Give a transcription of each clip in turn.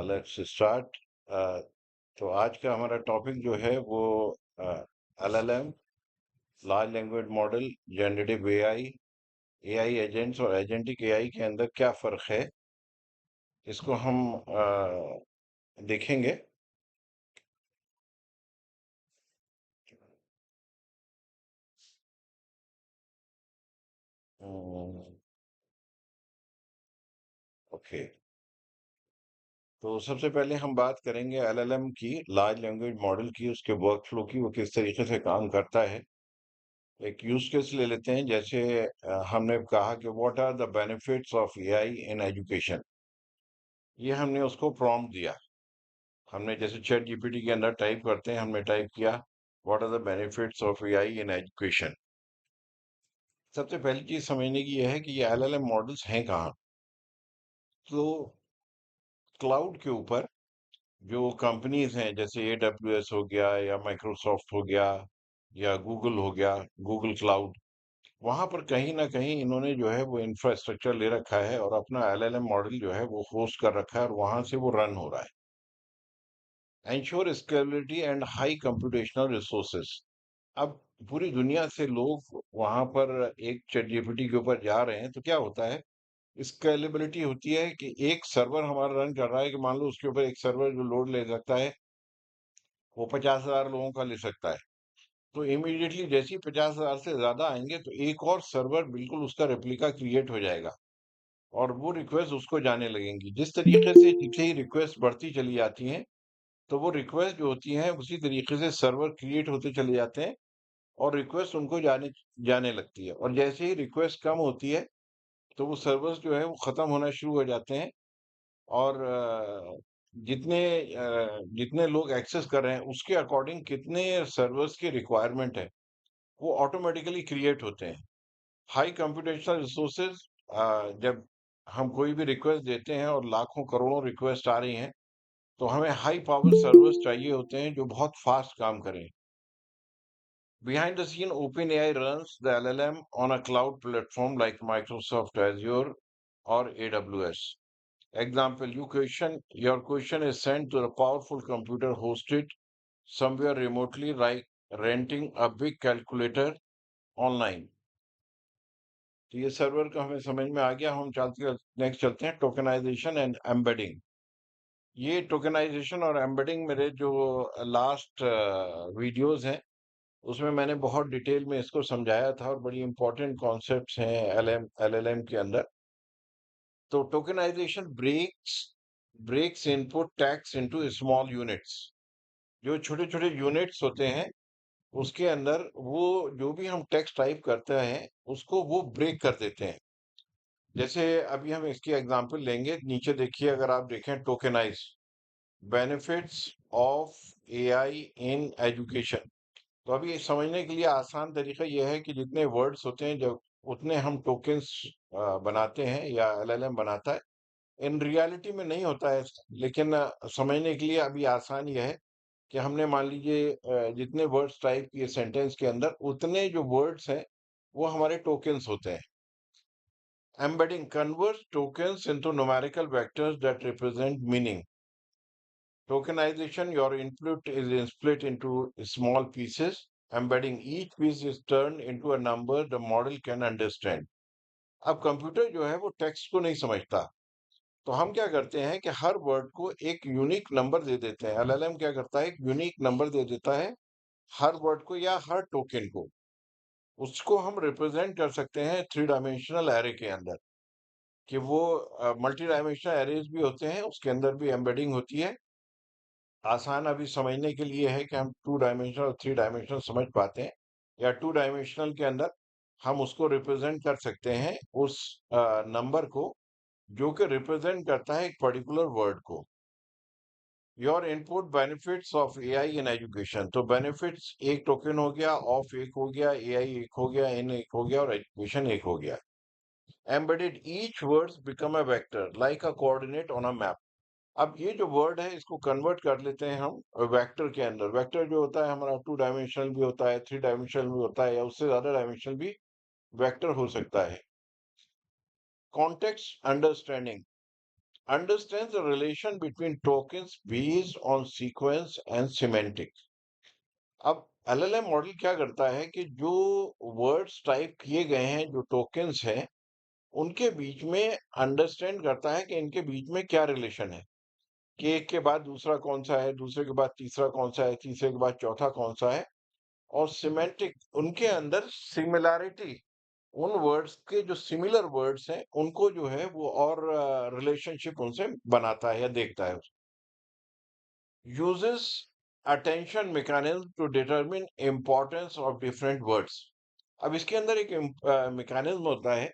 Let's start. तो आज का हमारा टॉपिक जो है वो LLM, large language model, generative AI, AI agents और एजेंटिक एआई के अंदर क्या फर्क है, इसको हम देखेंगे। ओके, तो सबसे पहले हम बात करेंगे एलएलएम की, लार्ज लैंग्वेज मॉडल की, उसके वर्कफ्लो की, वो किस तरीके से काम करता है। एक यूज केस ले लेते हैं, जैसे हमने कहा कि what are the benefits of AI in education. ये हमने उसको प्रॉम्प्ट दिया। हमने जैसे चैट जीपीटी के अंदर टाइप करते हैं, हमने टाइप किया what are the benefits of AI in education. सबसे पहली चीज समझने की यह है कि ये एलएलएम मॉडल्स हैं कहाँ। तो क्लाउड के ऊपर जो कंपनीज हैं, जैसे एडब्ल्यूएस हो गया या माइक्रोसॉफ्ट हो गया या गूगल हो गया, गूगल क्लाउड, वहां पर कहीं ना कहीं इन्होंने जो है वो इंफ्रास्ट्रक्चर ले रखा है और अपना एलएलएम मॉडल जो है वो होस्ट कर रखा है और वहां से वो रन हो रहा है। Ensure scalability and high computational resources. अब पूरी दुनिया से लोग वहां पर एक चैट जीपीटी के ऊपर जा रहे हैं, तो क्या होता है, स्केलेबिलिटी होती है कि एक सर्वर हमारा रन कर रहा है, कि मान लो उसके ऊपर एक सर्वर जो लोड ले सकता है वो 50,000 लोगों का ले सकता है। तो इमीडिएटली जैसे ही 50,000 से ज्यादा आएंगे तो एक और सर्वर बिल्कुल उसका रेप्लिका क्रिएट हो जाएगा और वो रिक्वेस्ट उसको जाने लगेंगी। जिस तरीके से जितनी ही रिक्वेस्ट बढ़ती चली जाती हैं, तो वो रिक्वेस्ट जो होती हैं उसी तरीके से सर्वर क्रिएट होते चले जाते हैं और रिक्वेस्ट उनको जाने जाने लगती है। और जैसे ही रिक्वेस्ट कम होती है, तो वो सर्वर्स जो है वो खत्म होना शुरू हो जाते हैं और जितने जितने लोग एक्सेस कर रहे हैं उसके अकॉर्डिंग कितने सर्वर्स की रिक्वायरमेंट है, वो ऑटोमेटिकली क्रिएट होते हैं। हाई कंप्यूटेशनल रिसोर्सेज, जब हम कोई भी रिक्वेस्ट देते हैं और लाखों करोड़ों रिक्वेस्ट आ रही हैं, तो हमें हाई पावर सर्वर्स चाहिए होते हैं जो बहुत फास्ट काम करें। Behind the scene, OpenAI runs the LLM on a cloud platform like Microsoft Azure or AWS. Example, your question is sent to a powerful computer hosted somewhere remotely, like renting a big calculator online. तो ये server का हमें समझ में आ गया। हम चलते next चलते हैं, टोकनाइजेशन एंड एम्बेडिंग। ये टोकनाइजेशन और एम्बेडिंग मेरे जो लास्ट वीडियोस हैं उसमें मैंने बहुत डिटेल में इसको समझाया था और बड़ी इंपॉर्टेंट कॉन्सेप्ट्स हैं एलएलएम के अंदर। तो tokenisation breaks input texts into small units. जो छोटे छोटे यूनिट्स होते हैं उसके अंदर वो जो भी हम टेक्स्ट टाइप करते हैं उसको वो ब्रेक कर देते हैं। जैसे अभी हम इसकी एग्जांपल लेंगे, नीचे देखिए, अगर आप देखें tokenize benefits of AI in education. तो अभी समझने के लिए आसान तरीका यह है कि जितने वर्ड्स होते हैं, जब उतने हम टोकन्स बनाते हैं या एलएलएम बनाता है। इन रियलिटी में नहीं होता है ऐसा, लेकिन समझने के लिए अभी आसान यह है कि हमने मान लीजिए जितने वर्ड्स टाइप किए सेंटेंस के अंदर, उतने जो वर्ड्स हैं वो हमारे टोकन्स होते हैं। Embedding converts tokens into numerical vectors that represent meaning. Tokenization, your input is split into small pieces. Embedding each piece is turned into a number the model can understand. अब computer जो है वो text को नहीं समझता, तो हम क्या करते हैं कि हर वर्ड को एक यूनिक नंबर दे देते हैं। एलएलएम क्या करता है, एक यूनिक नंबर दे देता है हर वर्ड को या हर टोकन को। उसको हम रिप्रेजेंट कर सकते हैं थ्री डायमेंशनल एरे के अंदर, कि वो मल्टी डायमेंशनल एरेज भी होते हैं, उसके अंदर भी एम्बेडिंग होती है। आसान अभी समझने के लिए है कि हम टू डायमेंशनल और थ्री डायमेंशनल समझ पाते हैं, या टू डायमेंशनल के अंदर हम उसको रिप्रेजेंट कर सकते हैं उस नंबर को जो कि रिप्रेजेंट करता है एक पर्टिकुलर वर्ड को। Your input benefits of AI in education. तो बेनिफिट्स एक टोकन हो गया, ऑफ एक हो गया, एआई एक हो गया, इन एक हो गया और एजुकेशन एक हो गया। Embedded each words become a vector like a coordinate on a map. अब ये जो वर्ड है इसको कन्वर्ट कर लेते हैं हम वेक्टर के अंदर। वेक्टर जो होता है हमारा टू डायमेंशनल भी होता है, थ्री डायमेंशनल भी होता है, या उससे ज्यादा डायमेंशनल भी वेक्टर हो सकता है। Context understanding, understands the relation between tokens based on sequence and semantic. अब एलएलएम मॉडल क्या करता है कि जो वर्ड्स टाइप किए गए हैं, जो टोकन्स हैं, उनके बीच में अंडरस्टैंड करता है कि इनके बीच में क्या रिलेशन है, कि एक के बाद दूसरा कौन-सा है, दूसरे के बाद तीसरा कौन-सा है, तीसरे के बाद चौथा कौन-सा है, और सिमेंटिक उनके अंदर सिमिलैरिटी, उन वर्ड्स के जो सिमिलर वर्ड्स हैं, उनको जो है वो और रिलेशनशिप उनसे बनाता है या देखता है। Uses attention mechanism to determine importance of different words. अब इसके अंदर एक मैकेनिज्म होता है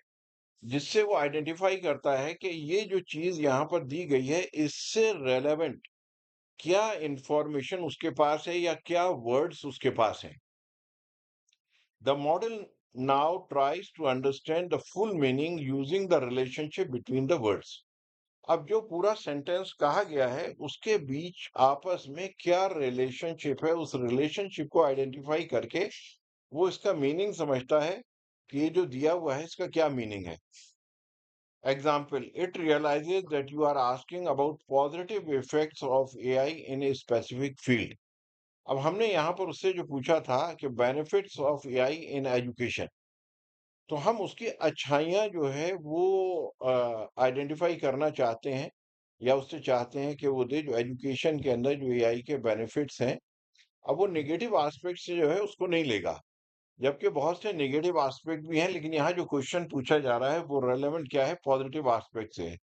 जिससे वो आइडेंटिफाई करता है कि ये जो चीज यहाँ पर दी गई है, इससे रेलेवेंट क्या इंफॉर्मेशन उसके पास है या क्या वर्ड्स उसके पास हैं। The model now tries to understand the full meaning using the relationship between the words. अब जो पूरा सेंटेंस कहा गया है उसके बीच आपस में क्या रिलेशनशिप है, उस रिलेशनशिप को आइडेंटिफाई करके वो इसका मीनिंग समझता है कि ये जो दिया हुआ है इसका क्या मीनिंग है। Example, it realises that you are asking about positive effects of AI in a specific field. अब हमने यहाँ पर उससे जो पूछा था कि benefits of AI in education, तो हम उसकी अच्छाइयाँ जो है वो आइडेंटिफाई करना चाहते हैं, या उससे चाहते हैं कि वो दे जो एजुकेशन के अंदर जो एआई के बेनिफिट्स हैं। अब वो नेगेटिव एस्पेक्ट से जो है उसको नहीं लेगा, जबकि बहुत से नेगेटिव एस्पेक्ट भी हैं, लेकिन यहाँ जो क्वेश्चन पूछा जा रहा है वो रेलेवेंट क्या है, पॉजिटिव एस्पेक्ट से है।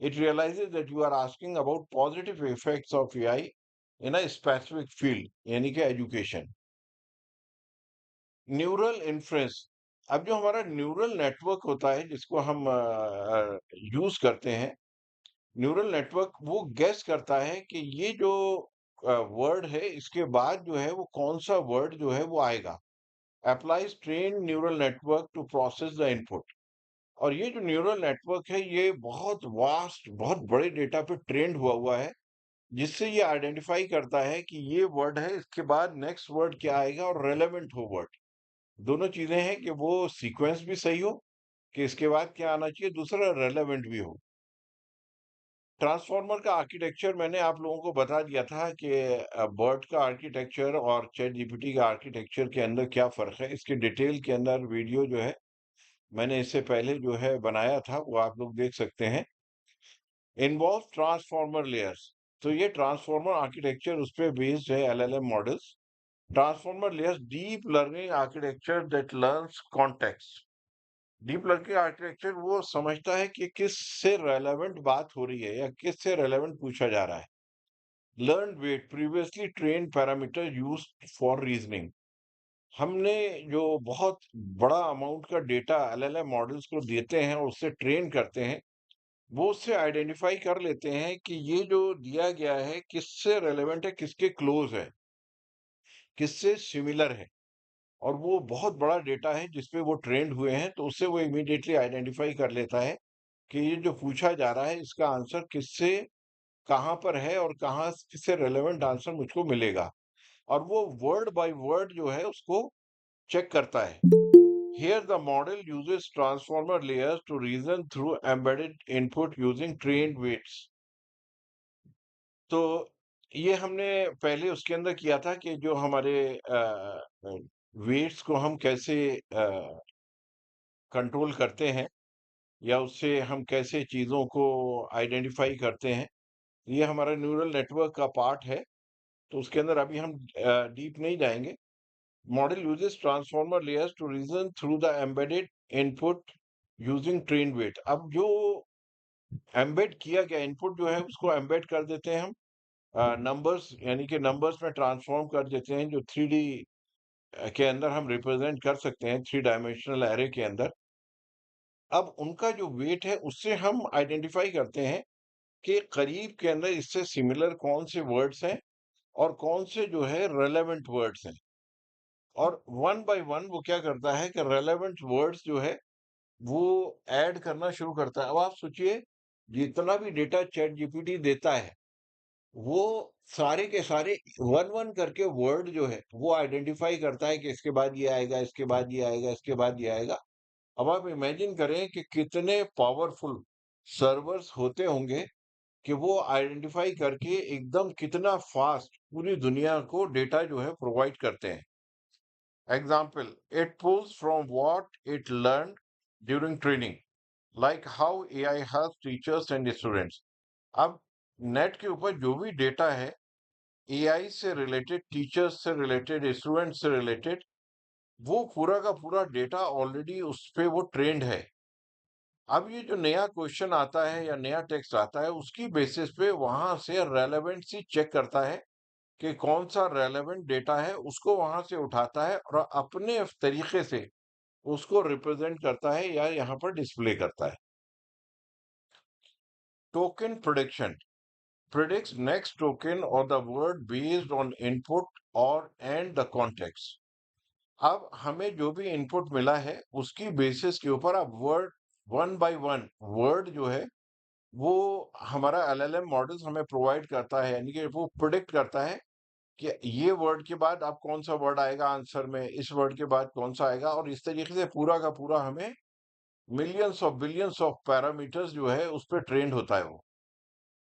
It realises that you are asking about positive effects of AI in a specific field, यानी कि एजुकेशन। न्यूरल इन्फ्रेंस, अब जो हमारा न्यूरल नेटवर्क होता है जिसको हम यूज करते हैं, न्यूरल नेटवर्क वो गेस करता है कि ये जो वर्ड है इसके बाद जो है वो कौन सा वर्ड जो है वो आएगा। Applies train neural network to process the input. और ये जो न्यूरल नेटवर्क है ये बहुत वास्ट, बहुत बड़े डेटा पे ट्रेंड हुआ है, जिससे ये आइडेंटिफाई करता है कि ये वर्ड है, इसके बाद नेक्स्ट वर्ड क्या आएगा और रेलेवेंट हो वर्ड। दोनों चीजें हैं कि वो सीक्वेंस भी सही हो, कि इसके बाद क्या आना चाहिए, दूसरा रेलेवेंट भी हो। ट्रांसफॉर्मर का आर्किटेक्चर मैंने आप लोगों को बता दिया था कि बर्ड का आर्किटेक्चर और चैट जीपीटी का आर्किटेक्चर के अंदर क्या फर्क है। इसके डिटेल के अंदर वीडियो जो है मैंने इससे पहले जो है बनाया था, वो आप लोग देख सकते हैं। इन्वॉल्व ट्रांसफॉर्मर लेयर्स, तो ये ट्रांसफॉर्मर आर्किटेक्चर उस पे बेस्ड है, LLM models. Transformer layers deep learning architecture that learns context. Deep learning architecture वो समझता है कि किससे रेलेवेंट बात हो रही है या किससे रेलेवेंट पूछा जा रहा है। Learn weight previously train parameter used for reasoning. हमने जो बहुत बड़ा अमाउंट का डेटा एलएलएम मॉडल्स को देते हैं और उससे ट्रेन करते हैं, वो उससे आइडेंटिफाई कर लेते हैं कि ये जो दिया गया है किससे रेलेवेंट है, किसके क्लोज है, किससे सिमिलर है। और वो बहुत बड़ा डेटा है जिसपे वो ट्रेंड हुए हैं, तो उससे वो इमीडिएटली आइडेंटिफाई कर लेता है कि ये जो पूछा जा रहा है इसका आंसर किससे, कहाँ पर है और कहाँ किससे रेलेवेंट आंसर मुझको मिलेगा। और वो वर्ड बाय वर्ड जो है उसको चेक करता है। Here the model uses transformer layers to reason through embedded input using trained weights. तो ये हमने पहले उसके अंदर किया था कि जो हमारे वेट्स को हम कैसे कंट्रोल करते हैं, या उससे हम कैसे चीज़ों को आइडेंटिफाई करते हैं। ये हमारा न्यूरल नेटवर्क का पार्ट है, तो उसके अंदर अभी हम डीप नहीं जाएँगे। Model uses transformer layers to reason through the embedded input using trained weight. अब जो एम्बेड किया गया इनपुट जो है उसको एम्बेड कर देते हैं हम नंबर्स, यानी कि नंबर्स में ट्रांसफॉर्म कर देते हैं, जो 3D के अंदर हम रिप्रेजेंट कर सकते हैं, 3 डायमेंशनल एरे के अंदर। अब उनका जो वेट है उससे हम आइडेंटिफाई करते हैं कि करीब के अंदर इससे सिमिलर कौन से वर्ड्स हैं और कौन से जो है रेलेवेंट वर्ड्स हैं। और वन बाय वन वो क्या करता है कि रेलेवेंट वर्ड्स जो है वो ऐड करना शुरू करता है। अब आप सोचिए, जितना भी डेटा चैट जीपीटी देता है वो सारे के सारे वन वन करके वर्ड जो है वो आइडेंटिफाई करता है कि इसके बाद ये आएगा, इसके बाद ये आएगा, इसके बाद ये आएगा। अब आप इमेजिन करें कि कितने पावरफुल सर्वर्स होते होंगे कि वो आइडेंटिफाई करके एकदम कितना फास्ट पूरी दुनिया को डेटा जो है प्रोवाइड करते हैं। Example, it pulls from what it learned during training, like how AI helps teachers and students. अब नेट के ऊपर जो भी डेटा है, एआई से रिलेटेड, टीचर्स से रिलेटेड, स्टूडेंट से रिलेटेड, वो पूरा का पूरा डेटा ऑलरेडी उस पे वो ट्रेंड है। अब ये जो नया क्वेश्चन आता है या नया टेक्स्ट आता है, उसकी बेसिस पे वहां से रेलेवेंसी चेक करता है कि कौन सा रेलेवेंट डेटा है, उसको वहां से उठाता है और अपने तरीके से उसको रिप्रेजेंट करता है या यहाँ पर डिस्प्ले करता है। Token prediction predicts next token or the word based on input or and the context. अब हमें जो भी इनपुट मिला है उसकी बेसिस के ऊपर अब word one by one word जो है वो हमारा एलएलएम मॉडल्स हमें प्रोवाइड करता है, यानी कि वो प्रिडिक्ट करता है कि ये वर्ड के बाद अब कौन सा वर्ड आएगा आंसर में, इस वर्ड के बाद कौन सा आएगा, और इस तरीके से पूरा का पूरा हमें millions of billions of parameters जो है उस पर ट्रेंड होता है वो।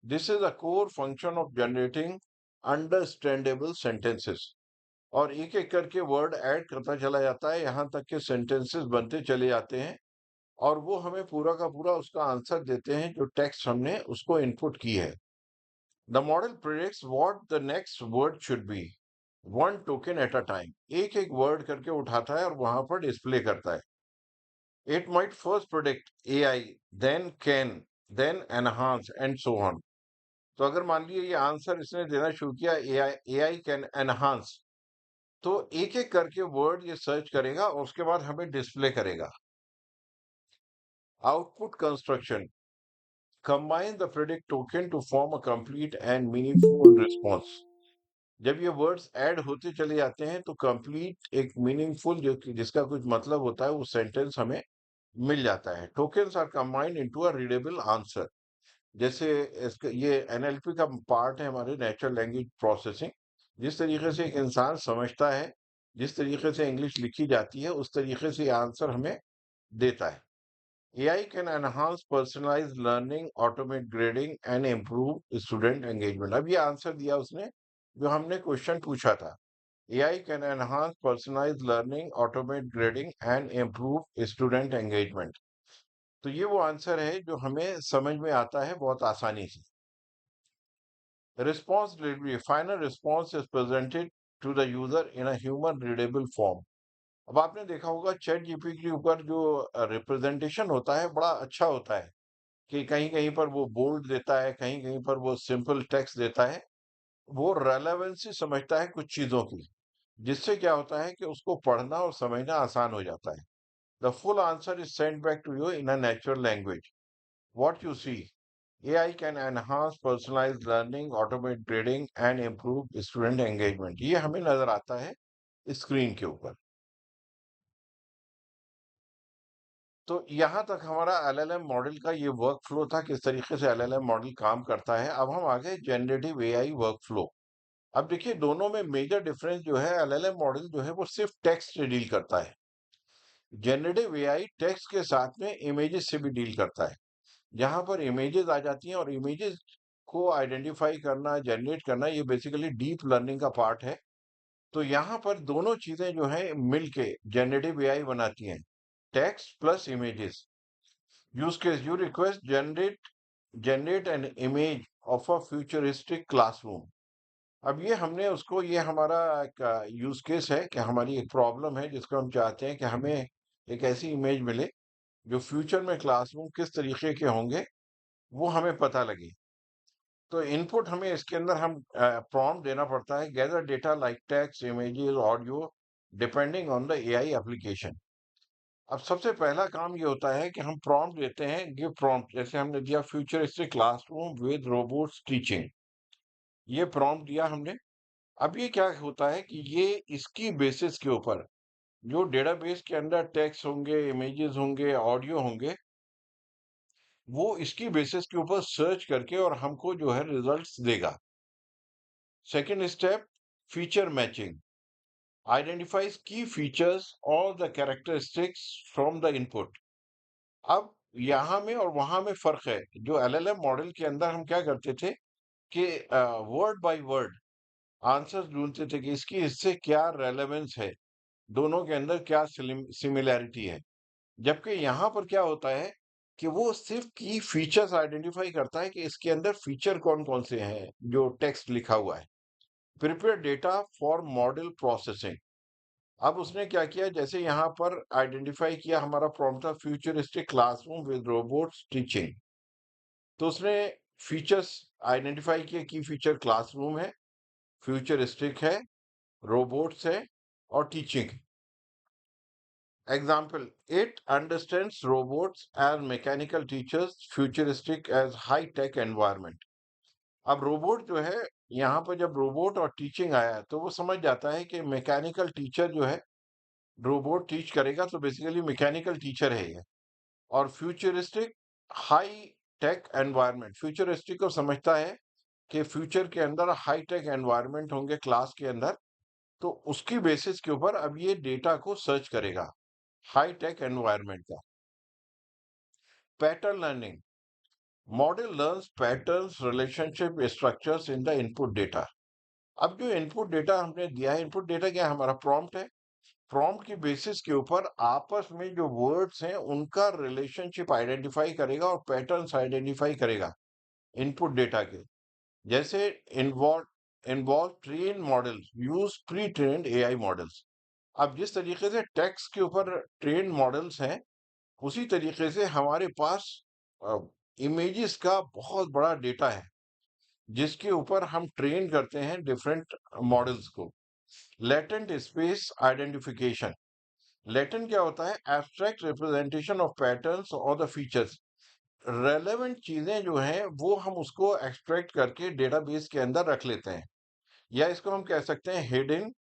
This is a core function of generating understandable sentences. और एक एक करके वर्ड ऐड करता चला जाता है, यहाँ तक के सेंटेंसेस बनते चले जाते हैं और वो हमें पूरा का पूरा उसका आंसर देते हैं जो टेक्स्ट हमने उसको इनपुट की है। The model predicts what the next word should be, one token at a time. एक एक वर्ड करके उठाता है और वहां पर डिस्प्ले करता है। It might first predict AI, then can, then enhance and so on. तो अगर मान लीजिए ये आंसर इसने देना शुरू किया एआई, एआई कैन एनहांस, तो एक एक करके वर्ड ये सर्च करेगा और उसके बाद हमें डिस्प्ले करेगा। Output construction combine the predict token to form a complete and meaningful response. जब ये वर्ड्स ऐड होते चले जाते हैं तो कंप्लीट एक मीनिंगफुल जो जिसका कुछ मतलब होता है वो सेंटेंस हमें मिल जाता है। Tokens are combined into a readable answer. जैसे ये एनएलपी का पार्ट है हमारे नेचुरल लैंग्वेज प्रोसेसिंग। जिस तरीके से एक इंसान समझता है, जिस तरीके से इंग्लिश लिखी जाती है, उस तरीके से आंसर हमें देता है। AI can enhance personalised learning, automate grading and improve student engagement. अब ये आंसर दिया उसने जो हमने क्वेश्चन पूछा था। AI can enhance personalised learning, automate grading and improve student engagement. तो ये वो आंसर है जो हमें समझ में आता है बहुत आसानी से। Response delivery, final response is presented to the user in a human readable form. अब आपने देखा होगा चैट जीपीटी के ऊपर जो रिप्रेजेंटेशन होता है बड़ा अच्छा होता है कि कहीं कहीं पर वो बोल्ड देता है, कहीं कहीं पर वो सिंपल टेक्स्ट देता है। वो रेलेवेंसी समझता है कुछ चीजों की, जिससे क्या होता है कि उसको पढ़ना और समझना आसान हो जाता है। The full answer is send back to you in a natural language. What you see, AI can enhance personalized learning, automate grading and improve student engagement। ये हमें नजर आता है स्क्रीन के ऊपर। तो यहाँ तक हमारा एलएलएम मॉडल का ये वर्क फ्लो था, किस तरीके से एलएलएम मॉडल काम करता है। अब हम आगे जनरेटिव एआई वर्क फ्लो। अब देखिए दोनों में मेजर डिफरेंस जो है, एलएलएम मॉडल जो है वो सिर्फ टेक्स्ट से डील करता है। जनरेटिव एआई टेक्स्ट के साथ में इमेजेस से भी डील करता है। जहां पर इमेजेस आ जाती हैं और इमेजेस को आइडेंटिफाई करना, जनरेट करना, ये बेसिकली डीप लर्निंग का पार्ट है। तो यहाँ पर दोनों चीजें जो हैं मिलके जनरेटिव एआई बनाती हैं, text plus images. Use case, you request generate an image of a futuristic classroom. अब ये हमने उसको, ये हमारा एक यूज केस है कि हमारी एक प्रॉब्लम है जिसको हम चाहते हैं कि हमें एक ऐसी इमेज मिले जो फ्यूचर में क्लासरूम किस तरीके के होंगे वो हमें पता लगे। तो इनपुट हमें इसके अंदर हम प्रॉम्प्ट देना पड़ता है, gather data like text, images, audio, depending on the AI application. अब सबसे पहला काम ये होता है कि हम प्रॉम्प्ट देते हैं, गिव प्रॉम्प्ट। जैसे हमने दिया futuristic classroom with robots teaching, ये प्रॉम्प्ट दिया हमने। अब ये क्या होता है कि ये इसकी बेसिस के ऊपर जो डेटाबेस के अंदर टेक्स्ट होंगे, इमेजेस होंगे, ऑडियो होंगे, वो इसकी बेसिस के ऊपर सर्च करके और हमको जो है रिजल्ट्स देगा। Second step, feature matching, identifies key features or the characteristics from the input। अब यहाँ में और वहां में फर्क है। जो एलएलएम मॉडल के अंदर हम क्या करते थे कि वर्ड बाय वर्ड आंसर ढूंढते थे कि इसकी इससे क्या रेलेवेंस है, दोनों के अंदर क्या सिमिलैरिटी है। जबकि यहाँ पर क्या होता है कि वो सिर्फ की फीचर्स आइडेंटिफाई करता है कि इसके अंदर फीचर कौन कौन से हैं जो टेक्स्ट लिखा हुआ है। Prepare data for model processing. अब उसने क्या किया, जैसे यहाँ पर आइडेंटिफाई किया, हमारा प्रॉम्प्ट था futuristic classroom with robots teaching. तो उसने फीचर्स आइडेंटिफाई किए, की फीचर क्लासरूम है, फ्यूचरिस्टिक है, रोबोट्स है और teaching. Example, it understands robots as mechanical teachers, futuristic as high tech environment. अब रोबोट जो है, यहाँ पर जब रोबोट और टीचिंग आया तो वो समझ जाता है कि मैकेनिकल टीचर जो है, रोबोट टीच करेगा तो बेसिकली मैकेनिकल टीचर है ये। और futuristic high tech environment, futuristic को समझता है कि फ्यूचर के अंदर हाई टेक एनवायरनमेंट होंगे क्लास के अंदर, तो उसकी बेसिस के ऊपर अब ये डेटा को सर्च करेगा हाई टेक एनवायरनमेंट का। Pattern learning, model learns patterns relationship structures in the input data. अब जो इनपुट डेटा हमने दिया है, इनपुट डेटा क्या है, हमारा प्रॉम्प्ट है। प्रॉम्प्ट की बेसिस के ऊपर आपस में जो वर्ड्स हैं उनका रिलेशनशिप आइडेंटिफाई करेगा और पैटर्न्स आइडेंटिफाई करेगा इनपुट डेटा के। जैसे involve involve train models use pre trained AI models. अब जिस तरीके से टेक्स्ट के ऊपर ट्रेन मॉडल्स हैं, उसी तरीके से हमारे पास इमेजेस का बहुत बड़ा डेटा है जिसके ऊपर हम ट्रेन करते हैं डिफरेंट मॉडल्स को। लेटेंट स्पेस आइडेंटिफिकेशन, लेटेंट क्या होता है, एब्स्ट्रैक्ट रिप्रेजेंटेशन ऑफ पैटर्न्स और द फीचर्स। रेलेवेंट चीजें जो हैं वो हम उसको एक्सट्रैक्ट करके डेटाबेस के अंदर रख लेते हैं, या इसको हम कह सकते हैं hidden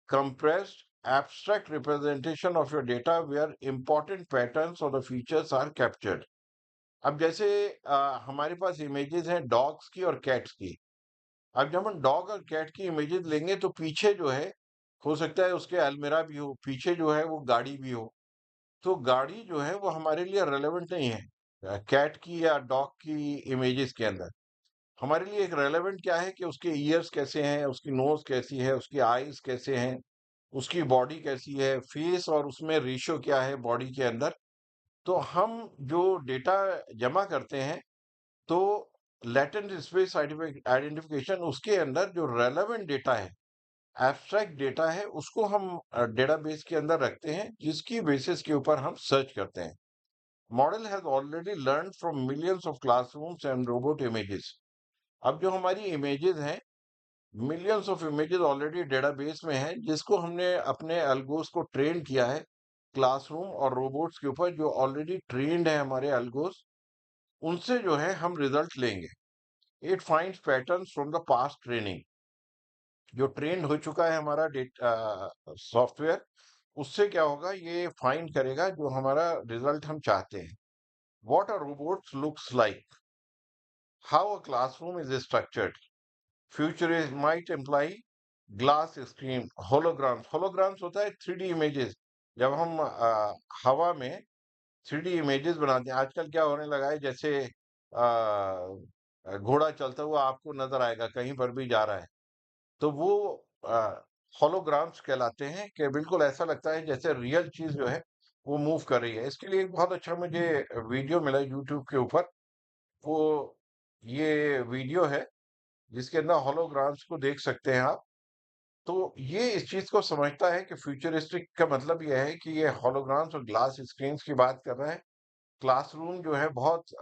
compressed abstract representation of your data where important patterns or the features are captured। अब जैसे हमारे पास इमेजेस हैं डॉग्स की और कैट्स की। अब जब हम डॉग और कैट की इमेजेस लेंगे तो पीछे जो है, हो सकता है उसके अलमीरा भी हो, पीछे जो है वो गाड़ी भी हो। तो गाड़ी जो है वो हमारे लिए रेलेवेंट नहीं है कैट की या डॉग की इमेजेस के अंदर। हमारे लिए एक रेलेवेंट क्या है कि उसके ईयर्स कैसे हैं, उसकी नोज कैसी है, उसकी आईज कैसे हैं, उसकी बॉडी कैसी है, फेस और उसमें रेशियो क्या है बॉडी के अंदर। तो हम जो डेटा जमा करते हैं, तो लेटेंट स्पेस आइडेंटिफिकेशन उसके अंदर जो रेलेवेंट डेटा है, एब्स्ट्रैक्ट डेटा है, उसको हम डेटाबेस के अंदर रखते हैं जिसकी बेसिस के ऊपर हम सर्च करते हैं। Model has already learn from millions of classrooms and robot images. अब जो हमारी इमेजेस हैं, millions of images already database में हैं जिसको हमने अपने एल्गोस को ट्रेन किया है क्लासरूम और रोबोट्स के ऊपर, जो ऑलरेडी ट्रेंड है हमारे एल्गोस, उनसे जो है हम रिजल्ट लेंगे। It finds patterns from the past training, जो ट्रेंड हो चुका है हमारा सॉफ्टवेयर, उससे क्या होगा, ये फाइंड करेगा जो हमारा रिजल्ट हम चाहते हैं। What a robots looks like, how a classroom is structured, future might imply glass screen, holograms. Holograms होता है 3D इमेजेस। जब हम हवा में 3D इमेजेस बनाते हैं, आजकल क्या होने लगा है, जैसे घोड़ा चलता हुआ आपको नजर आएगा कहीं पर भी जा रहा है, तो वो होलोग्राम्स कहलाते हैं कि बिल्कुल ऐसा लगता है जैसे रियल चीज जो है वो मूव कर रही है। इसके लिए एक बहुत अच्छा मुझे वीडियो मिला यूट्यूब के ऊपर। वो ये वीडियो है जिसके अंदर होलोग्राम्स को देख सकते हैं आप। तो ये इस चीज को समझता है कि फ्यूचरिस्टिक का मतलब ये है कि ये होलोग्राम्स और ग्लास स्क्रीन्स की बात कर रहा है। क्लासरूम जो है बहुत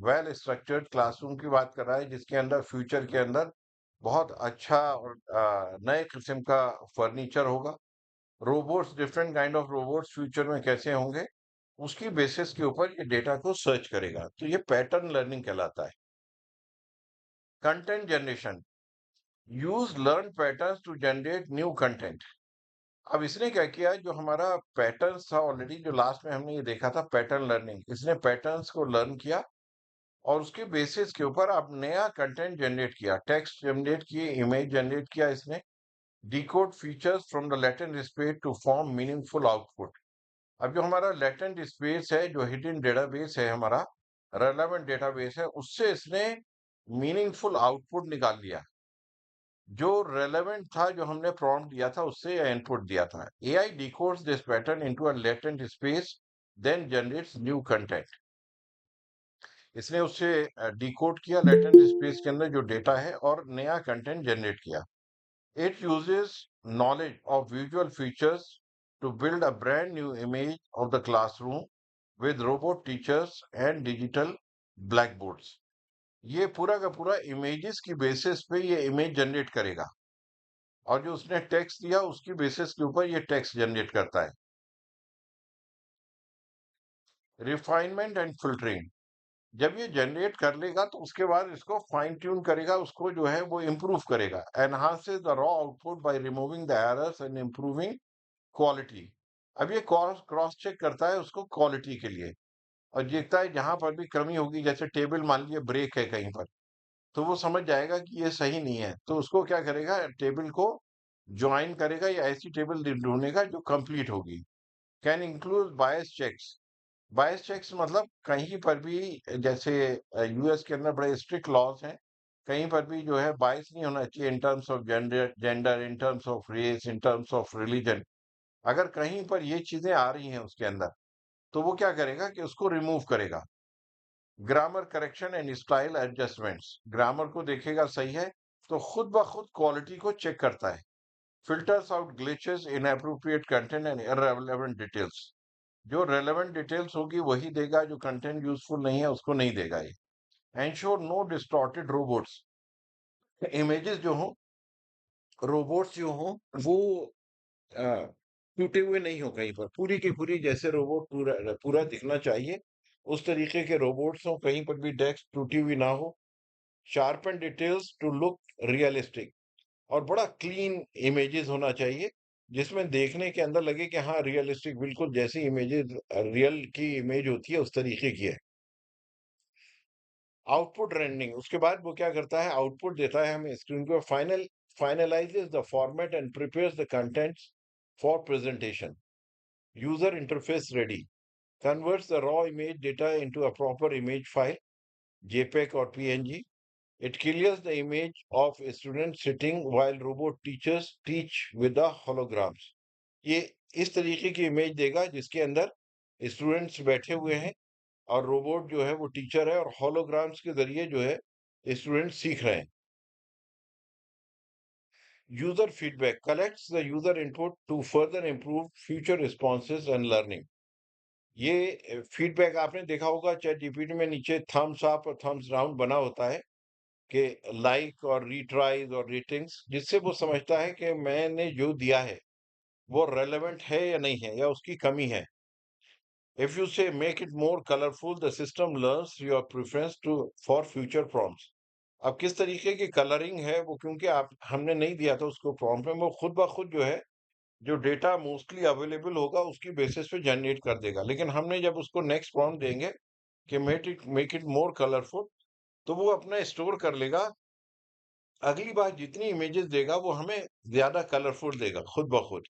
वेल स्ट्रक्चर्ड क्लासरूम की बात कर रहा है जिसके अंदर फ्यूचर के अंदर बहुत अच्छा और नए किस्म का फर्नीचर होगा। Robots, different kind of robots future में कैसे होंगे, उसकी बेसिस के ऊपर ये डेटा को सर्च करेगा। तो ये पैटर्न लर्निंग कहलाता है। Content generation, use learn patterns to generate new content. अब इसने क्या किया, जो हमारा पैटर्न्स था ऑलरेडी, जो लास्ट में हमने ये देखा था पैटर्न लर्निंग, इसने पैटर्न्स को लर्न किया और उसके बेसिस के ऊपर अब नया कंटेंट जनरेट किया, टेक्स्ट जनरेट किए, इमेज जनरेट किया इसने, decode features from the latent space to form meaningful output. अब जो हमारा लेटेंट स्पेस है, जो हिडन डेटाबेस है हमारा, रेलेवेंट डेटाबेस है, उससे इसने मीनिंगफुल आउटपुट निकाल लिया। जो रेलेवेंट था, जो हमने प्रॉम्प्ट दिया था, उससे इनपुट दिया था। AI decodes this pattern into a latent space, then generates new content. इसने उससे डिकोड किया लेटेंट स्पेस के अंदर जो डेटा है, और नया कंटेंट जनरेट किया। It uses knowledge of visual features to build a brand new image of the classroom with robot teachers and digital black boards. ये पूरा का पूरा इमेजेस की बेसिस पे ये इमेज जनरेट करेगा, और जो उसने टेक्स्ट दिया उसकी बेसिस के ऊपर ये टेक्स्ट जनरेट करता है। रिफाइनमेंट एंड फिल्टरिंग, जब ये जनरेट कर लेगा तो उसके बाद इसको फाइन ट्यून करेगा, उसको जो है वो इम्प्रूव करेगा। Enhances the raw output by removing the errors and improving quality. अब ये क्रॉस क्रॉस चेक करता है उसको क्वालिटी के लिए, और देखता है जहां पर भी कमी होगी, जैसे टेबल मान लीजिए ब्रेक है कहीं पर, तो वो समझ जाएगा कि ये सही नहीं है, तो उसको क्या करेगा, टेबल को ज्वाइन करेगा या ऐसी टेबल ढूंढेगा जो कंप्लीट होगी। Can include bias checks. Bias checks मतलब कहीं पर भी, जैसे यूएस के अंदर बड़े स्ट्रिक्ट लॉज हैं, कहीं पर भी जो है बायस नहीं होना चाहिए in terms of gender, in terms of race, in terms of religion. अगर कहीं पर ये चीजें आ रही हैं उसके अंदर, तो वो क्या करेगा कि उसको रिमूव करेगा। Grammar correction and style adjustments, grammar को देखेगा सही है, तो खुद ब खुद क्वालिटी को चेक करता है। Filters out glitches, inappropriate content and irrelevant details. जो रेलेवेंट डिटेल्स होगी वही देगा, जो कंटेंट यूजफुल नहीं है उसको नहीं देगा ये। Ensure no distorted robots, images जो हो, रोबोट्स जो हो, वो अ, टूटे हुए नहीं हो कहीं पर, पूरी की पूरी जैसे रोबोट पूरा पूरा दिखना चाहिए, उस तरीके के रोबोट्स हो, कहीं पर भी डेस्क टूटी हुई ना हो। Sharpen details to look realistic, और बड़ा क्लीन इमेजेस होना चाहिए, जिसमें देखने के अंदर लगे कि हाँ रियलिस्टिक, बिल्कुल जैसी इमेजेस रियल की इमेज होती है उस तरीके की है। आउटपुट रेंडरिंग, उसके बाद वो क्या करता है, आउटपुट देता है हमें स्क्रीन पे। Finalises the format and prepares the contents for presentation. User interface ready, converts the raw image data into a proper image file, JPEG और PNG. It clears the image of a student sitting while robot teachers teach with the holograms. ये इस तरीके की image देगा जिसके अंदर students बैठे हुए हैं, और रोबोट जो है वो टीचर है, और हॉलोग्राम्स के जरिए जो है स्टूडेंट सीख रहे हैं। User feedback collects the user input to further improve future responses and learning. ये फीडबैक आपने देखा होगा, चैट जीपीटी में नीचे थम्स अप और थम्स डाउन बना होता है, कि लाइक और रीट्राइज और रेटिंग्स, जिससे वो समझता है कि मैंने जो दिया है वो रेलेवेंट है या नहीं है, या उसकी कमी है। If you say make it more colourful, the system learns your preference to for future prompts. अब किस तरीके की कलरिंग है वो, क्योंकि आप हमने नहीं दिया था उसको प्रॉम्प्ट में, वो खुद ब खुद जो है, जो डेटा मोस्टली अवेलेबल होगा उसकी बेसिस पे जनरेट कर देगा। लेकिन हमने जब उसको नेक्स्ट प्रॉम्प्ट देंगे कि मेक इट मोर कलरफुल, तो वो अपना स्टोर कर लेगा, अगली बार जितनी इमेजेस देगा वो हमें ज्यादा कलरफुल देगा खुद ब खुद।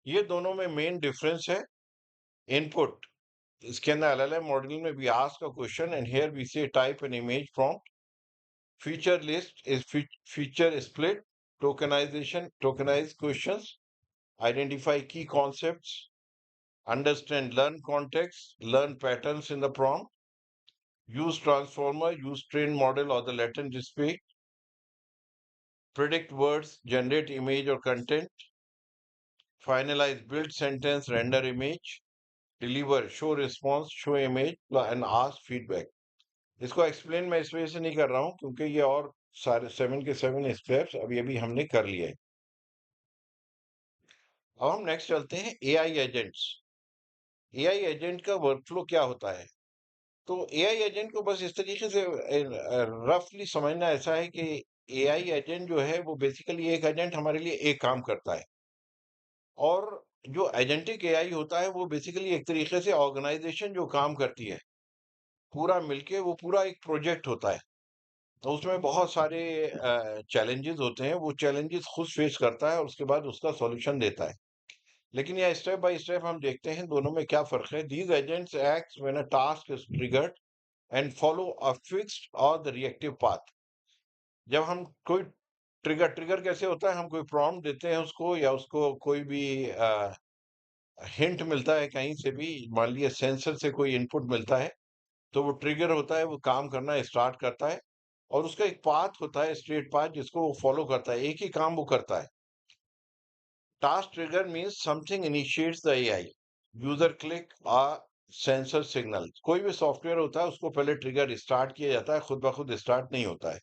ये दोनों में मेन डिफरेंस है। इनपुट, इसके अंदर एलएलएम मॉडल में we ask a question and here we say type an image prompt. Feature list is feature split, tokenise questions, identify key concepts, understand learn context, learn patterns in the prompt, use transformer, use train model or the latent display, predict words, generate image or content, finalize build sentence, render image, deliver show response, show image and ask feedback। इसको explain मैं इस वजह से नहीं कर रहा हूं क्योंकि ये और सारे 7 के 7 स्टेप्स अभी हमने कर लिए हैं। अब हम नेक्स्ट चलते हैं एआई एजेंट्स। एआई एजेंट का वर्कफ्लो क्या होता है? तो एआई एजेंट को बस इस तरीके से रफली समझना ऐसा है कि एआई एजेंट जो है वो बेसिकली एक एजेंट हमारे लिए एक काम करता है, और जो एजेंटिक एआई होता है वो बेसिकली एक तरीके से ऑर्गेनाइजेशन जो काम करती है पूरा मिलके, वो पूरा एक प्रोजेक्ट होता है। तो उसमें बहुत सारे चैलेंजेस होते हैं, वो चैलेंजेस खुद फेस करता है और उसके बाद उसका सॉल्यूशन देता है। लेकिन यहाँ स्टेप बाय स्टेप हम देखते हैं दोनों में क्या फ़र्क है। These agents acts when a task is triggered and follow a fixed और द रिएक्टिव पाथ। जब हम कोई ट्रिगर ट्रिगर कैसे होता है, हम कोई प्रॉम्प्ट देते हैं उसको या उसको कोई भी हिंट मिलता है कहीं से भी, मान लीजिए सेंसर से कोई इनपुट मिलता है, तो वो ट्रिगर होता है, वो काम करना स्टार्ट करता है और उसका एक पाथ होता है, स्ट्रेट पाथ जिसको वो फॉलो करता है, एक ही काम वो करता है। Task trigger means something initiates the AI, user click sensor signal. कोई भी सॉफ्टवेयर होता है उसको पहले ट्रिगर स्टार्ट किया जाता है, खुद ब खुद स्टार्ट नहीं होता है।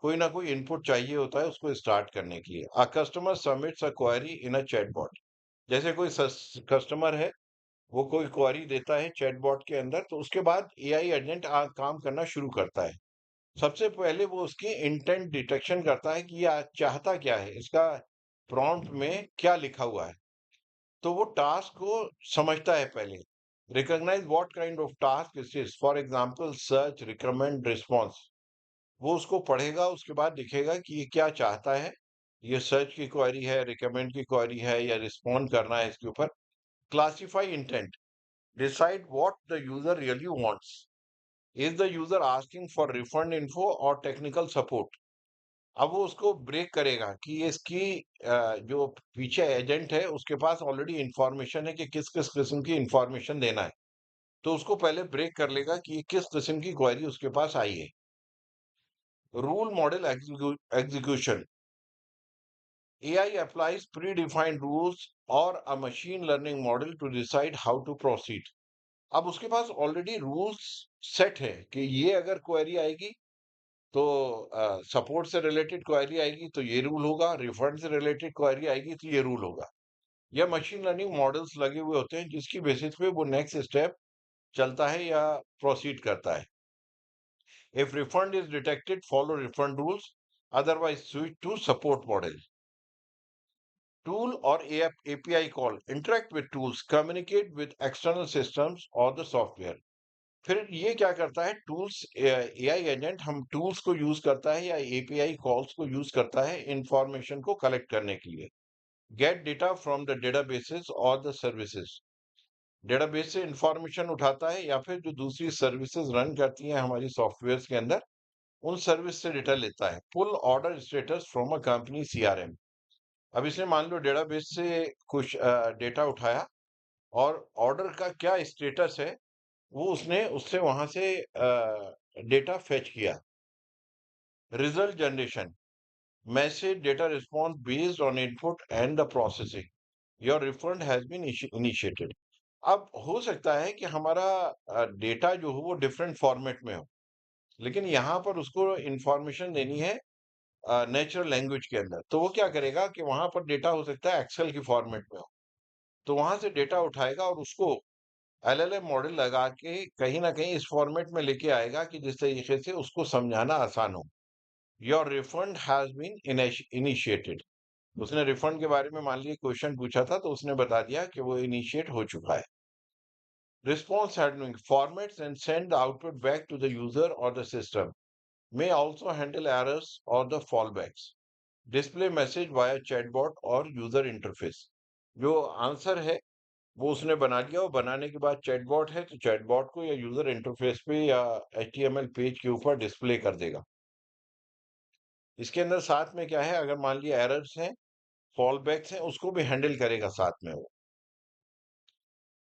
कोई ना कोई इनपुट चाहिए होता है उसको स्टार्ट करने के लिए। A customer submits a query in a chatbot. जैसे कोई कस्टमर है, वो कोई क्वेरी देता है चैटबॉट के अंदर, तो उसके बाद एआई एजेंट काम करना शुरू करता है। सबसे पहले वो उसकी इंटेंट डिटेक्शन करता है कि ये चाहता क्या है, इसका प्रॉम्प्ट में क्या लिखा हुआ है। तो वो टास्क को समझता है पहले। Recognise what kind of task this is, for example search, recommend, response. वो उसको पढ़ेगा, उसके बाद दिखेगा कि ये क्या चाहता है। ये सर्च की क्वेरी है, रिकमेंड की क्वेरी है या रिस्पॉन्ड करना है इसके ऊपर। Classify intent, decide what the user really wants. Is the user asking for refund info और टेक्निकल सपोर्ट। अब वो उसको ब्रेक करेगा कि ये इसकी जो पीछे एजेंट है उसके पास ऑलरेडी इंफॉर्मेशन है कि किस किस किस्म की इंफॉर्मेशन देना है। तो उसको पहले ब्रेक कर लेगा कि ये किस किस्म की क्वेरी उसके पास आई है। Rule model execution, AI applies predefined rules or a machine learning model to decide how to proceed. अब उसके पास ऑलरेडी रूल्स सेट है कि ये अगर क्वेरी आएगी तो सपोर्ट से रिलेटेड क्वेरी आएगी तो ये रूल होगा, रिफंड से रिलेटेड क्वेरी आएगी तो ये रूल होगा। या मशीन लर्निंग मॉडल्स लगे हुए होते हैं जिसकी बेसिस पे वो नेक्स्ट स्टेप चलता है या प्रोसीड करता है। If refund is detected, follow refund rules, otherwise switch to support model. Tool or API call, interact with tools, communicate with external systems or the software। फिर ये क्या करता है, टूल्स, एआई एजेंट हम टूल्स को use करता है या एपीआई कॉल्स को यूज करता है इंफॉर्मेशन को कलेक्ट करने के लिए। Gate data from the databases और द सर्विसेज। डेटाबेस से इंफॉर्मेशन उठाता है या फिर जो दूसरी सर्विसेज रन करती हैं हमारी सॉफ्टवेयर के अंदर, उन सर्विस से डेटा लेता है। Pull order status from a company CRM. अब इसने मान लो डेटाबेस से कुछ डेटा उठाया और ऑर्डर का क्या स्टेटस है वो उसने उससे वहां से डेटा फेच किया। Result generation, message data response based on input and the processing, your refund has been initiated. अब हो सकता है कि हमारा डेटा जो हो वो डिफरेंट फॉर्मेट में हो, लेकिन यहाँ पर उसको इंफॉर्मेशन देनी है नेचुरल लैंग्वेज के अंदर। तो वो क्या करेगा कि वहां पर डेटा हो सकता है एक्सेल की फॉर्मेट में हो, तो वहां से डेटा उठाएगा और उसको एलएलएम मॉडल लगा के कहीं ना कहीं इस फॉर्मेट में लेके आएगा कि जिस तरीके से उसको समझाना आसान हो। Your refund has been initiated. उसने रिफंड के बारे में मान लीजिए क्वेश्चन पूछा था तो उसने बता दिया कि वो इनिशिएट हो चुका है। Response handling, formats and send the output back to the user और the system, may also handle errors or the fallbacks, display message via chatbot और यूजर इंटरफेस। जो आंसर है वो उसने बना लिया और बनाने के बाद चैटबॉट है तो चैटबॉट को या यूजर इंटरफेस पे या एचटीएमएल पेज के ऊपर डिस्प्ले कर देगा। इसके अंदर साथ में क्या है, अगर मान लिया एरर्स हैं, फॉल बैक्स हैं, उसको भी हैंडल करेगा साथ में वो।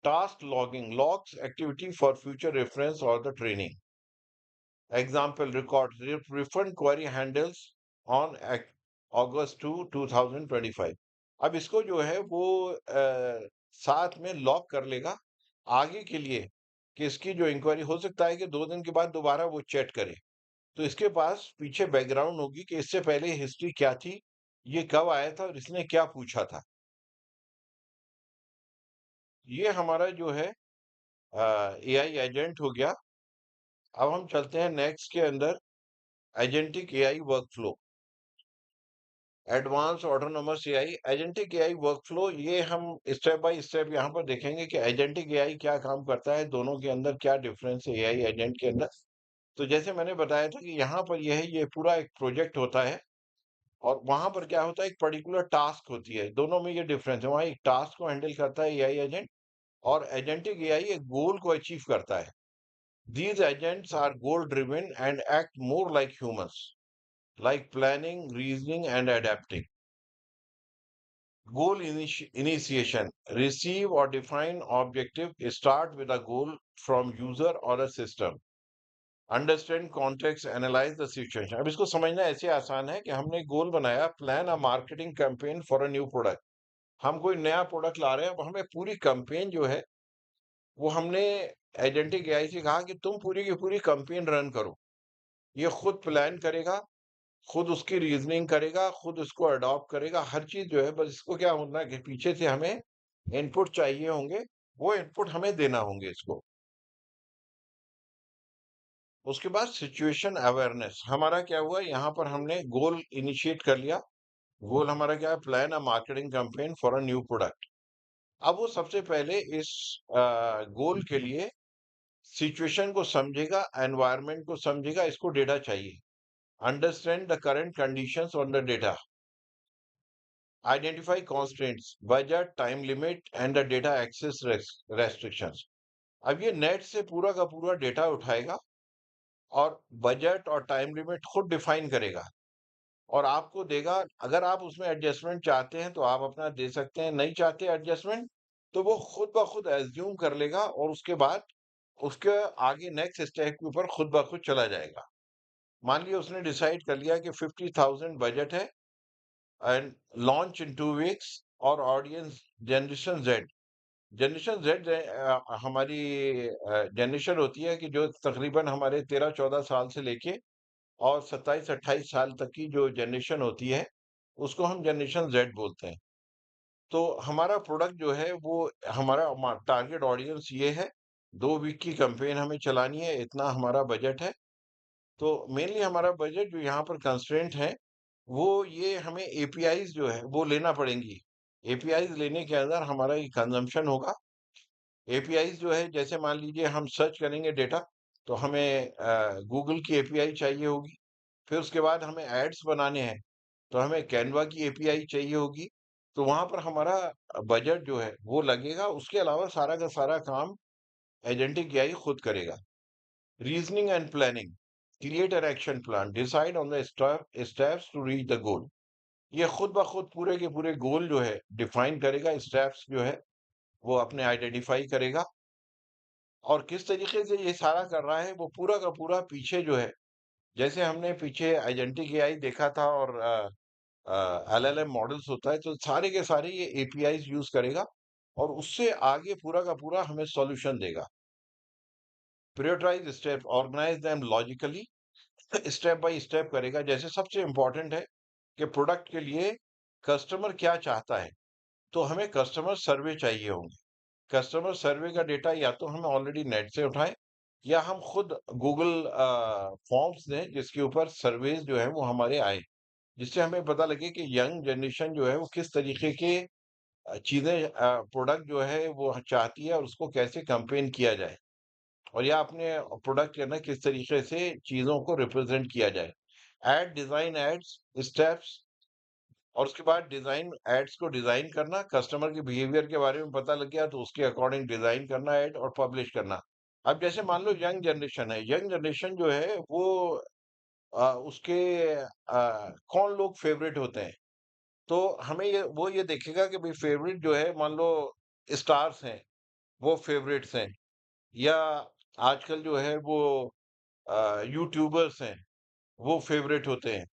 Task logging, logs activity for future reference और the training. Example, record refund query handles on August 2 2025। अब इसको जो है वो साथ में लॉक कर लेगा आगे के लिए कि इसकी जो इंक्वायरी हो सकता है कि 2 दिन के बाद दोबारा वो चेक करे। तो इसके पास पीछे बैकग्राउंड होगी कि इससे पहले हिस्ट्री क्या थी, ये कब आया था और इसने क्या पूछा था। ये हमारा जो है एआई एजेंट हो गया। अब हम चलते हैं नेक्स्ट के अंदर, agentic AI workflow. Advance autonomous AI, agentic AI workflow, ये हम स्टेप बाय स्टेप यहाँ पर देखेंगे कि एजेंटिक एआई क्या काम करता है, दोनों के अंदर क्या डिफरेंस है एआई एजेंट के अंदर। तो जैसे मैंने बताया था कि यहाँ पर यह है, ये पूरा एक प्रोजेक्ट होता है और वहां पर क्या होता है, एक पर्टिकुलर टास्क होती है, दोनों में ये डिफरेंस है। वहां एक टास्क को हैंडल करता है एआई एजेंट, और एजेंटिक एआई एक गोल को अचीव करता है। These agents are goal driven and act more like humans, like planning, reasoning, and adapting. Initiation: receive or define objective, start with a goal from user or a system. Understand context, analyze the situation. अब इसको समझना ऐसे आसान है कि हमने गोल बनाया, plan a marketing campaign for a new product. हम कोई नया प्रोडक्ट ला रहे हैं, अब हमें पूरी कैंपेन जो है वो हमने एजेंटिक एआई से कहा कि तुम पूरी की पूरी कैंपेन रन करो। ये खुद प्लान करेगा, खुद उसकी रीजनिंग करेगा, खुद उसको अडॉप्ट करेगा, हर चीज जो है, बस इसको क्या होना है कि पीछे से हमें इनपुट चाहिए होंगे, वो इनपुट हमें देना होंगे इसको। उसके बाद सिचुएशन अवेयरनेस, हमारा क्या हुआ, यहाँ पर हमने गोल इनिशिएट कर लिया। गोल हमारा क्या है, plan a marketing campaign for a new product. अब वो सबसे पहले इस गोल के लिए सिचुएशन को समझेगा, एनवायरनमेंट को समझेगा, इसको डेटा चाहिए। Understand the current conditions on the data, identify constraints, budget, time limit, and the data access restrictions. अब ये नेट से पूरा का पूरा डेटा उठाएगा और बजट और टाइम लिमिट खुद डिफाइन करेगा और आपको देगा। अगर आप उसमें एडजस्टमेंट चाहते हैं तो आप अपना दे सकते हैं, नहीं चाहते एडजस्टमेंट तो वो खुद ब खुद एज्यूम कर लेगा और उसके बाद उसके आगे नेक्स्ट स्टेप के ऊपर खुद ब खुद चला जाएगा। मान लिया उसने डिसाइड कर लिया कि 50,000 बजट है एंड लॉन्च इन 2 वीक्स, और audience generation Z. Generation Z हमारी जनरेशन होती है कि जो तकरीबन हमारे 13-14 साल से लेके और 27-28 साल तक की जो जनरेशन होती है, उसको हम जनरेशन जेड बोलते हैं। तो हमारा प्रोडक्ट जो है वो, हमारा टारगेट ऑडियंस ये है। 2 वीक की कैंपेन हमें चलानी है, इतना हमारा बजट है। तो मेनली हमारा बजट जो यहाँ पर कंस्ट्रेंट है, वो ये हमें एपीआईज जो है वो लेना पड़ेंगी। एपीआईज लेने के अंदर हमारा ये कंजम्पशन होगा। एपीआईज जो है, जैसे मान लीजिए हम सर्च करेंगे डेटा, तो हमें गूगल की एपीआई चाहिए होगी। फिर उसके बाद हमें एड्स बनाने हैं, तो हमें कैनवा की एपीआई चाहिए होगी। तो वहां पर हमारा बजट जो है वो लगेगा। उसके अलावा सारा का सारा काम एजेंटिक एआई खुद करेगा। Reasoning and planning: create an action plan, decide on the steps to reach the goal. ये खुद ब खुद पूरे के पूरे गोल जो है डिफाइन करेगा, स्टेप्स जो है वो अपने आइडेंटिफाई करेगा। और किस तरीके से ये सारा कर रहा है, वो पूरा का पूरा पीछे जो है, जैसे हमने पीछे एजेंटिक एआई देखा था और एलएलएम मॉडल्स होता है, तो सारे के सारे ये एपीआईज यूज करेगा और उससे आगे पूरा का पूरा हमें सॉल्यूशन देगा। Prioritise step, organise them logically, step by step करेगा। जैसे सबसे इंपॉर्टेंट है कि प्रोडक्ट के लिए कस्टमर क्या चाहता है, तो हमें कस्टमर सर्वे चाहिए होंगे। कस्टमर सर्वे का डेटा या तो हमें ऑलरेडी नेट से उठाएं, या हम खुद गूगल फॉर्म्स दें जिसके ऊपर सर्वेज जो है वो हमारे आए, जिससे हमें पता लगे कि यंग जनरेशन जो है वो किस तरीके के चीजें, प्रोडक्ट जो है वो चाहती है और उसको कैसे कैंपेन किया जाए, और या अपने प्रोडक्ट के अंदर किस तरीके से चीजों को रिप्रेजेंट किया जाए। एड डिजाइन एड्स स्टेप्स, और उसके बाद डिजाइन एड्स को डिजाइन करना, कस्टमर के बिहेवियर के बारे में पता लग गया तो उसके अकॉर्डिंग डिजाइन करना एड और पब्लिश करना। अब जैसे मान लो यंग जनरेशन है, यंग जनरेशन जो है वो उसके कौन लोग फेवरेट होते हैं, तो हमें ये देखेगा कि भाई फेवरेट जो है, मान लो स्टार्स हैं, वो फेवरेट्स हैं, या आजकल जो है वो यूट्यूबर्स हैं, वो फेवरेट होते हैं।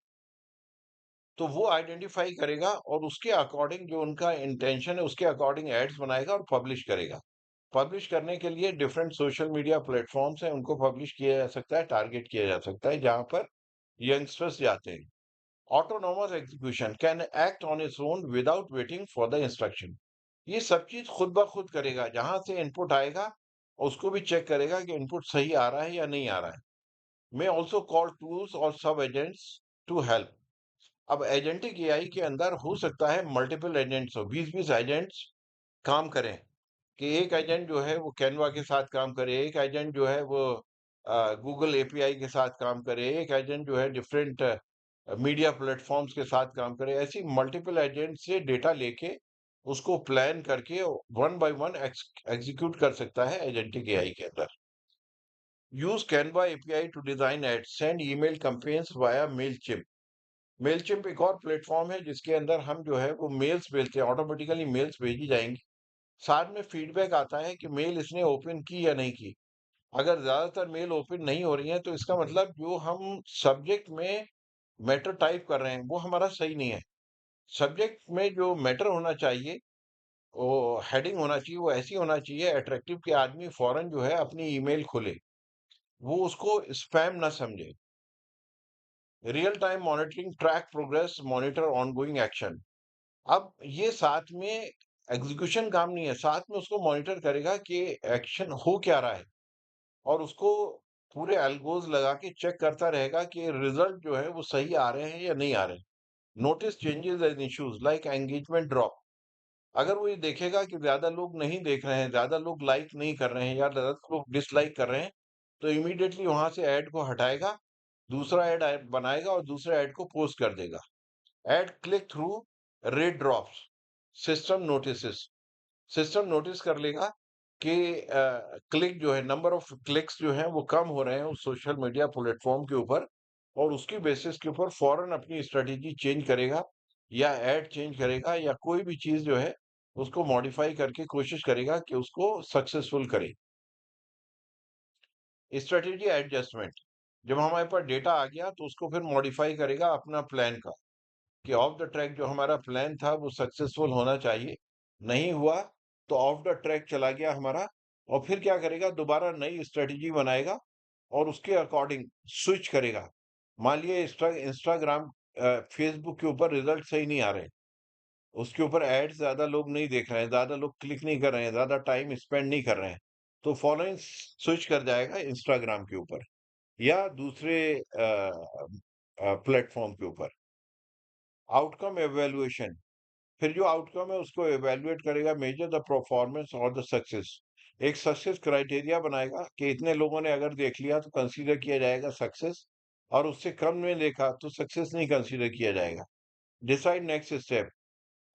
तो वो आइडेंटिफाई करेगा और उसके अकॉर्डिंग जो उनका इंटेंशन है उसके अकॉर्डिंग एड्स बनाएगा और पब्लिश करेगा। पब्लिश करने के लिए डिफरेंट सोशल मीडिया प्लेटफॉर्म्स हैं, उनको पब्लिश किया जा सकता है, टारगेट किया जा सकता है जहां पर यंगस्टर्स जाते हैं। Autonomous execution, can act on its own without waiting for the instruction. ये सब चीज खुद ब खुद करेगा, जहां से इनपुट आएगा उसको भी चेक करेगा कि इनपुट सही आ रहा है या नहीं आ रहा है। मे ऑल्सो कॉल टूल्स और सब एजेंट्स टू हेल्प। अब एजेंटिक एआई के अंदर हो सकता है मल्टीपल एजेंट्स हो, 20-20 एजेंट्स काम करें, कि एक एजेंट जो है वो कैनवा के साथ काम करे, एक एजेंट जो है वो गूगल एपीआई के साथ काम करे, एक एजेंट जो है डिफरेंट मीडिया प्लेटफॉर्म्स के साथ काम करे, ऐसी मल्टीपल एजेंट से डेटा लेके उसको प्लान करके वन बाय वन एग्जीक्यूट कर सकता है एजेंटिक एआई के अंदर। Use Canva API to design ad send email campaigns via Mailchimp. Mailchimp एक और प्लेटफॉर्म है जिसके अंदर हम जो है वो मेल्स भेजते हैं, ऑटोमेटिकली मेल्स भेजी जाएंगी, साथ में फीडबैक आता है कि मेल इसने ओपन की या नहीं की। अगर ज्यादातर मेल ओपन नहीं हो रही है तो इसका मतलब जो हम सब्जेक्ट में मैटर टाइप कर रहे हैं वो हमारा सही नहीं है। सब्जेक्ट में जो मैटर होना चाहिए, वो हेडिंग होना चाहिए, वो ऐसी होना चाहिए अट्रैक्टिव कि आदमी फौरन जो है अपनी ईमेल खोले, वो उसको स्पैम ना समझे। Real time monitoring, track progress, monitor ongoing action. अब ये साथ में एग्जीक्यूशन काम नहीं है, साथ में उसको मॉनिटर करेगा कि एक्शन हो क्या रहा है, और उसको पूरे एल्गोज लगा के चेक करता रहेगा कि रिजल्ट जो है वो सही आ रहे हैं या नहीं आ रहे हैं। Notice changes and issues like engagement drop. अगर वो ये देखेगा कि ज्यादा लोग नहीं देख रहे हैं, ज्यादा लोग लाइक नहीं कर रहे हैं या ज्यादा लोग डिसलाइक कर रहे हैं, तो इमीडिएटली वहां से ऐड को हटाएगा, दूसरा ऐड बनाएगा और दूसरे ऐड को पोस्ट कर देगा। Add click through rate drops, system notice. System notice कर लेगा कि क्लिक जो है, नंबर ऑफ क्लिक्स जो है वो कम हो रहे हैं उस सोशल मीडिया प्लेटफॉर्म के ऊपर, और उसकी बेसिस के ऊपर फौरन अपनी स्ट्रेटेजी चेंज करेगा, या एड चेंज करेगा, या कोई भी चीज जो है उसको मॉडिफाई करके कोशिश करेगा कि उसको सक्सेसफुल करे। स्ट्रेटेजी एडजस्टमेंट, जब हमारे पास डेटा आ गया तो उसको फिर मॉडिफाई करेगा अपना प्लान का, कि ऑफ द ट्रैक जो हमारा प्लान था वो सक्सेसफुल होना चाहिए, नहीं हुआ तो ऑफ द ट्रैक चला गया हमारा, और फिर क्या करेगा, दोबारा नई स्ट्रेटेजी बनाएगा और उसके अकॉर्डिंग स्विच करेगा। मान लिया इंस्टाग्राम, फेसबुक के ऊपर रिजल्ट सही नहीं आ रहे, उसके ऊपर एड्स ज्यादा लोग नहीं देख रहे हैं, ज्यादा लोग क्लिक नहीं कर रहे हैं, ज्यादा टाइम स्पेंड नहीं कर रहे हैं, तो फॉलोइंग स्विच कर जाएगा इंस्टाग्राम के ऊपर या दूसरे प्लेटफॉर्म के ऊपर। आउटकम एवेल्युएशन, फिर जो आउटकम है उसको एवेल्युएट करेगा, मेजर द परफॉर्मेंस और द सक्सेस। एक सक्सेस क्राइटेरिया बनाएगा कि इतने लोगों ने अगर देख लिया तो कंसीडर किया जाएगा सक्सेस, और उससे कम में देखा तो सक्सेस नहीं कंसीडर किया जाएगा। डिसाइड नेक्स्ट स्टेप,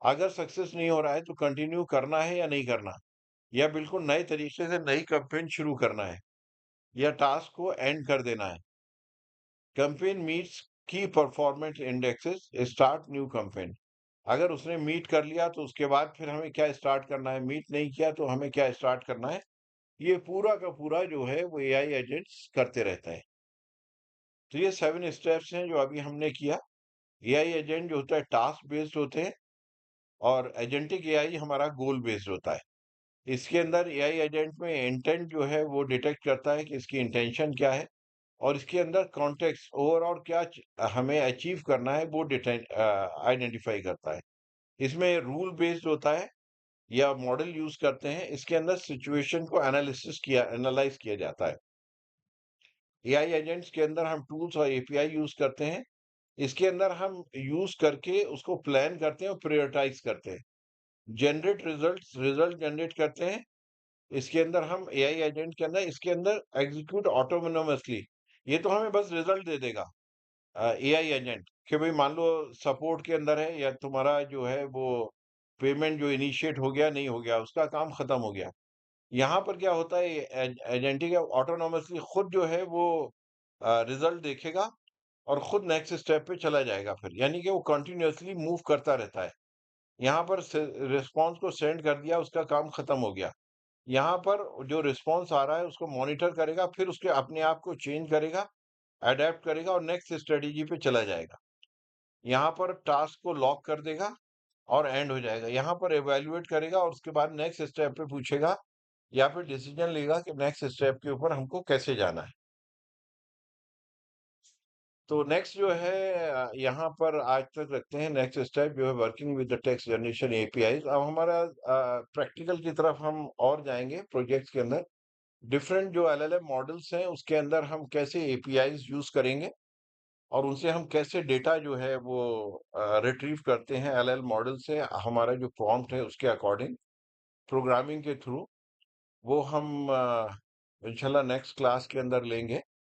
अगर सक्सेस नहीं हो रहा है तो कंटिन्यू करना है या नहीं करना, या बिल्कुल नए तरीके से नई कैंपेन शुरू करना है, या टास्क को एंड कर देना है। कैंपेन मीट्स की performance indexes, start new campaign. अगर उसने मीट कर लिया तो उसके बाद फिर हमें क्या स्टार्ट करना है, मीट नहीं किया तो हमें क्या स्टार्ट करना है। ये पूरा का पूरा जो है वो एआई एजेंट्स करते रहता है। तो ये 7 स्टेप्स हैं जो अभी हमने किया। एआई एजेंट जो होता है टास्क बेस्ड होते हैं, और एजेंटिक एआई हमारा गोल बेस्ड होता है। इसके अंदर एआई एजेंट में इंटेंट जो है वो डिटेक्ट करता है कि इसकी इंटेंशन क्या है, और इसके अंदर कॉन्टेक्स्ट ओवरऑल क्या हमें अचीव करना है वो आइडेंटिफाई करता है। इसमें रूल बेस्ड होता है या मॉडल यूज करते हैं, इसके अंदर सिचुएशन को एनालाइज किया जाता है। एआई एजेंट्स के अंदर हम टूल्स और एपीआई यूज करते हैं, इसके अंदर हम यूज करके उसको प्लान करते हैं और प्रायोरिटाइज करते हैं। जनरेट रिजल्ट जनरेट करते हैं, इसके अंदर हम एआई एजेंट के अंदर, इसके अंदर एग्जीक्यूट ऑटोनोमसली, ये तो हमें बस रिजल्ट दे देगा एआई एजेंट, कि भाई मान लो सपोर्ट के अंदर है, या तुम्हारा जो है वो पेमेंट जो इनिशिएट हो गया नहीं हो गया, उसका काम खत्म हो गया। यहाँ पर क्या होता है, एजेंटिक ऑटोनोमसली खुद जो है वो रिजल्ट देखेगा और खुद नेक्स्ट स्टेप पे चला जाएगा, फिर यानी कि वो कंटिन्यूअसली मूव करता रहता है। यहाँ पर रिस्पॉन्स को सेंड कर दिया, उसका काम खत्म हो गया। यहाँ पर जो रिस्पॉन्स आ रहा है उसको मॉनिटर करेगा, फिर उसके अपने आप को चेंज करेगा, अडेप्ट करेगा और नेक्स्ट स्ट्रेटेजी पे चला जाएगा। यहाँ पर टास्क को लॉक कर देगा और एंड हो जाएगा। यहाँ पर एवेल्युएट करेगा और उसके बाद नेक्स्ट स्टेप पे पूछेगा, या फिर डिसीजन लेगा कि नेक्स्ट स्टेप के ऊपर हमको कैसे जाना है। तो नेक्स्ट जो है यहाँ पर आज तक रखते हैं। नेक्स्ट स्टेप जो है working with the text generation API. अब हमारा प्रैक्टिकल की तरफ हम और जाएंगे प्रोजेक्ट्स के अंदर। डिफरेंट जो एलएलएम मॉडल्स हैं उसके अंदर हम कैसे एपीआईज यूज करेंगे, और उनसे हम कैसे डेटा जो है वो रिट्रीव करते हैं एलएल मॉडल से, हमारा जो प्रॉम्प्ट है उसके अकॉर्डिंग प्रोग्रामिंग के थ्रू, वो हम इंशाल्लाह नेक्स्ट क्लास के अंदर लेंगे।